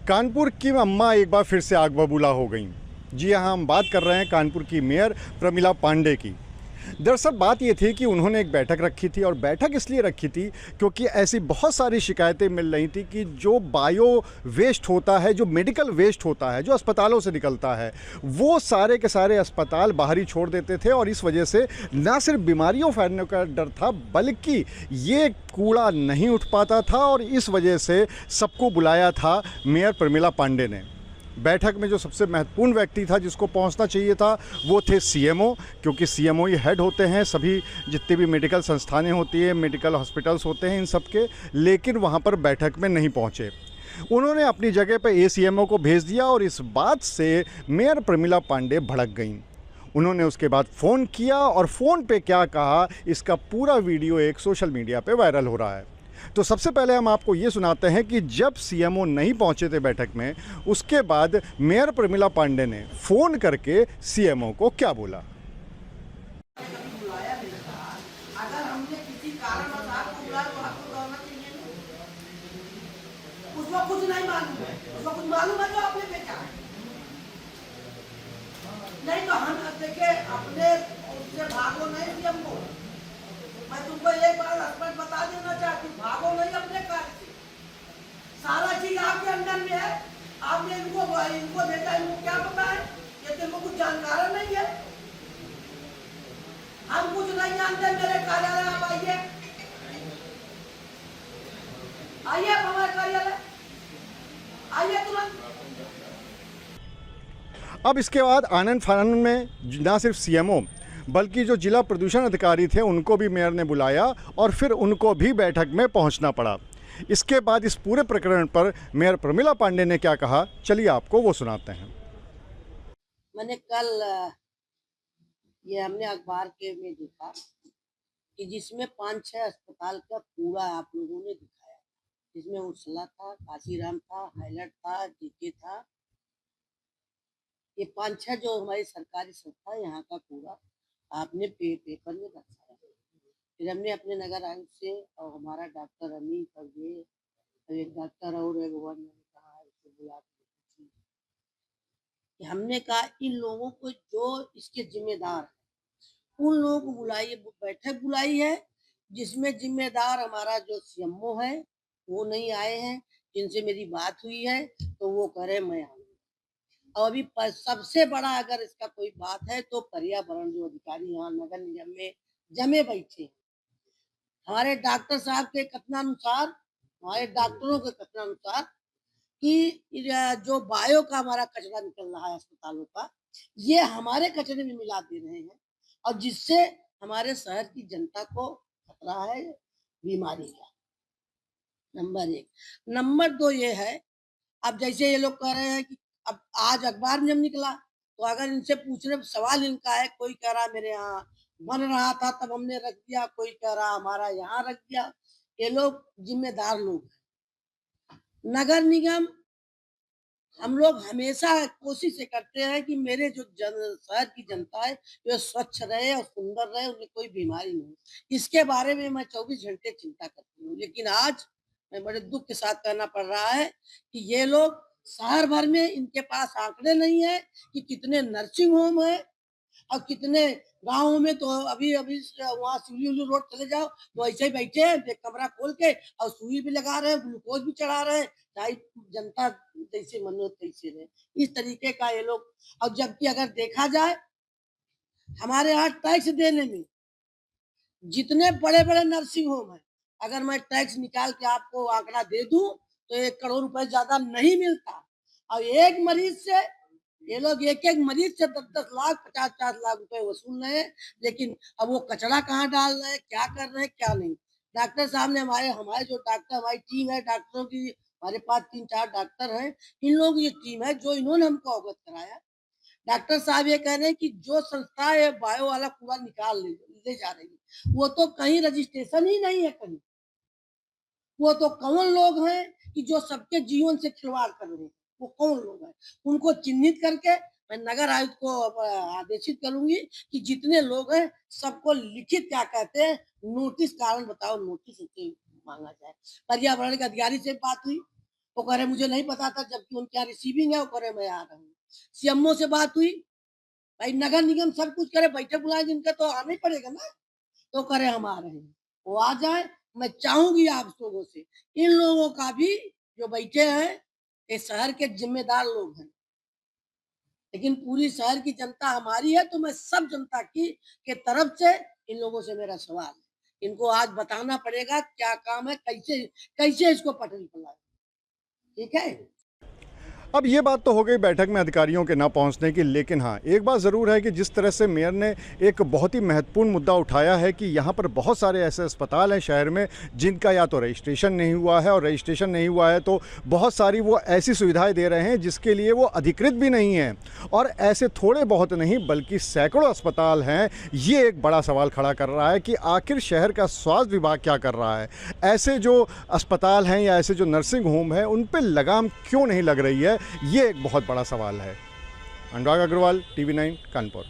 कानपुर की अम्मा एक बार फिर से आग बबूला हो गईं। जी हाँ, हम बात कर रहे हैं कानपुर की मेयर प्रमिला पांडे की। दरअसल बात ये थी कि उन्होंने एक बैठक रखी थी और बैठक इसलिए रखी थी क्योंकि ऐसी बहुत सारी शिकायतें मिल रही थी कि जो बायो वेस्ट होता है, जो मेडिकल वेस्ट होता है, जो अस्पतालों से निकलता है, वो सारे के सारे अस्पताल बाहर ही छोड़ देते थे और इस वजह से ना सिर्फ बीमारियों फैलने का डर था, बल्कि ये कूड़ा नहीं उठ पाता था और इस वजह से सबको बुलाया था मेयर प्रमिला पांडे ने। बैठक में जो सबसे महत्वपूर्ण व्यक्ति था जिसको पहुंचना चाहिए था वो थे सीएमओ, क्योंकि सीएमओ ही हेड होते हैं सभी जितनी भी मेडिकल संस्थानें होती हैं, मेडिकल हॉस्पिटल्स होते हैं इन सब के, लेकिन वहां पर बैठक में नहीं पहुंचे। उन्होंने अपनी जगह पर एसीएमओ को भेज दिया और इस बात से मेयर प्रमिला पांडे भड़क गईं। उन्होंने उसके बाद फ़ोन किया और फ़ोन पे क्या कहा इसका पूरा वीडियो एक सोशल मीडिया पे वायरल हो रहा है। तो सबसे पहले हम आपको ये सुनाते हैं कि जब सीएमओ नहीं पहुंचे थे बैठक में, उसके बाद मेयर प्रमिला पांडे ने फ़ोन करके सीएमओ को क्या बोला। अगर हमने किसी कारणवश आपको बुलाया तो आपको दौड़ना चाहिए ना। उसको कुछ नहीं मालूम है, उसको कुछ मालूम है जो आपने बेचा नहीं। तो हम देखिए अपने उससे भागो नहीं कि हमको, मैं तुमको एक बार स्पष्ट बता देना चाहती हूँ, भागो नहीं अपने कार्य से। सारा चीज आपके अंदर में है। आपने इनको भेजा, इनको क्या पता है? ये तो इनको कुछ जानकार नहीं है। हम कुछ नहीं जानते। मेरे कार्यालय आप आइए, आइए हमारे कार्यालय, आइए तुरंत। अब इसके बाद आनंद फानन में ना सिर्फ सीएमओ बल्कि जो जिला प्रदूषण अधिकारी थे उनको भी मेयर ने बुलाया और फिर उनको भी बैठक में पहुंचना पड़ा। इसके बाद इस पूरे प्रकरण पर मेयर प्रमिला पांडे ने क्या कहा, चलिए आपको वो सुनाते हैं। मैंने कल ये हमने अखबार के में देखा कि जिसमें 5-6 अस्पताल का पूरा आप लोगों ने दिखाया, जिसमें उर्सला था, काशीराम था, हाईलाइट था, जीके था। ये 5-6 जो हमारी सरकारी संस्था, यहाँ का पूरा आपने पेपर में दर्शाया। फिर हमने अपने नगर आयुक्त से और हमारा डॉक्टर अमीन और ये एक डॉक्टर और है भगवान, मैंने कहा इसको बुला के कि हमने कहा इन लोगों को जो इसके जिम्मेदार है उन लोगों को बुलाइए, बैठक बुलाई है जिसमें जिम्मेदार हमारा जो सीएमओ है वो नहीं आए हैं। जिनसे मेरी बात हुई है तो वो करे मैं आऊंगा। और अभी सबसे बड़ा अगर इसका कोई बात है तो पर्यावरण जो अधिकारी यहाँ नगर निगम में जमे बैठे हैं, हमारे डॉक्टर साहब के कथनानुसार, हमारे डॉक्टरों के कथनानुसार कि जो बायो का हमारा कचरा निकल रहा है अस्पतालों का, ये हमारे कचरे में मिला दे रहे हैं और जिससे हमारे शहर की जनता को खतरा है बीमारी का। नंबर 1। नंबर 2 ये है, अब जैसे ये लोग कह रहे हैं कि अब आज अखबार में जब निकला तो अगर इनसे पूछने सवाल इनका है, कोई कह रहा मेरे यहाँ बन रहा था तब हमने रख दिया, कोई कह रहा हमारा यहाँ रख दिया। ये लोग जिम्मेदार लोग हैं। नगर निगम हम लोग हमेशा कोशिश ये करते हैं कि मेरे जो शहर की जनता है वो स्वच्छ रहे और सुंदर रहे, उन्हें कोई बीमारी नहीं हो। इसके बारे में मैं 24 घंटे चिंता करती हूँ। लेकिन आज मैं बड़े दुख के साथ कहना पड़ रहा है कि ये लोग शहर भर में इनके पास आंकड़े नहीं है कि कितने नर्सिंग होम है और कितने गाँव में। तो अभी अभी वहाँ सिवली रोड चले जाओ तो ऐसे ही बैठे हैं, एक कमरा खोल के और सुई भी लगा रहे हैं, ग्लूकोज भी चढ़ा रहे हैं, चाहे जनता जैसे मन हो तैसे रहे। इस तरीके का ये लोग। और जबकि अगर देखा जाए हमारे यहाँ टैक्स देने में जितने बड़े बड़े नर्सिंग होम है, अगर मैं टैक्स निकाल के आपको आंकड़ा दे दूं तो 1 करोड़ रुपए ज्यादा नहीं मिलता। और एक मरीज से ये लोग एक मरीज से 10-10 लाख 50-50 लाख रुपए वसूल रहे हैं। लेकिन अब वो कचरा कहाँ डाल रहे हैं, क्या कर रहे हैं, क्या नहीं। डॉक्टर साहब ने हमारे हमारे जो डॉक्टर, हमारी टीम है डॉक्टरों की, हमारे पास 3-4 डॉक्टर हैं, इन लोगों की टीम है जो इन्होंने हमको अवगत कराया। डॉक्टर साहब ये कह रहे हैं कि जो संस्था है बायो वाला पूरा निकाल ले जा रही है, वो तो कहीं रजिस्ट्रेशन ही नहीं है कहीं। वो तो कौन लोग हैं कि जो सबके जीवन से खिलवाड़ कर रहे हैं, वो कौन लोग हैं? उनको चिन्हित करके मैं नगर आयुक्त को आदेशित करूंगी कि जितने लोग हैं सबको लिखित क्या कहते हैं नोटिस, कारण बताओ, नोटिस उनसे मांगा जाए। पर्यावरण के अधिकारी से बात हुई, वो कह रहे मुझे नहीं पता था, जबकि उनके यहाँ रिसीविंग है, वो कह रहे मैं आ रहा हूँ। सीएमओ से बात हुई, भाई नगर निगम सब कुछ करे, बैठक बुलाए जिनका तो आना ही पड़ेगा ना, तो करे हम आ रहे हैं, वो आ जाए। मैं चाहूंगी आप लोगों से, इन लोगों का भी जो बैठे हैं ये शहर के जिम्मेदार लोग हैं, लेकिन पूरी शहर की जनता हमारी है, तो मैं सब जनता की के तरफ से इन लोगों से मेरा सवाल है, इनको आज बताना पड़ेगा क्या काम है, कैसे कैसे इसको पटरी पर लाए। ठीक है। अब ये बात तो हो गई बैठक में अधिकारियों के ना पहुंचने की, लेकिन हाँ एक बात ज़रूर है कि जिस तरह से मेयर ने एक बहुत ही महत्वपूर्ण मुद्दा उठाया है कि यहाँ पर बहुत सारे ऐसे अस्पताल हैं शहर में जिनका या तो रजिस्ट्रेशन नहीं हुआ है, और रजिस्ट्रेशन नहीं हुआ है तो बहुत सारी वो ऐसी सुविधाएं दे रहे हैं जिसके लिए वो अधिकृत भी नहीं हैं, और ऐसे थोड़े बहुत नहीं बल्कि सैकड़ों अस्पताल हैं। ये एक बड़ा सवाल खड़ा कर रहा है कि आखिर शहर का स्वास्थ्य विभाग क्या कर रहा है, ऐसे जो अस्पताल हैं या ऐसे जो नर्सिंग होम हैं उन पर लगाम क्यों नहीं लग रही है, ये एक बहुत बड़ा सवाल है। अनुराग अग्रवाल, TV9 कानपुर।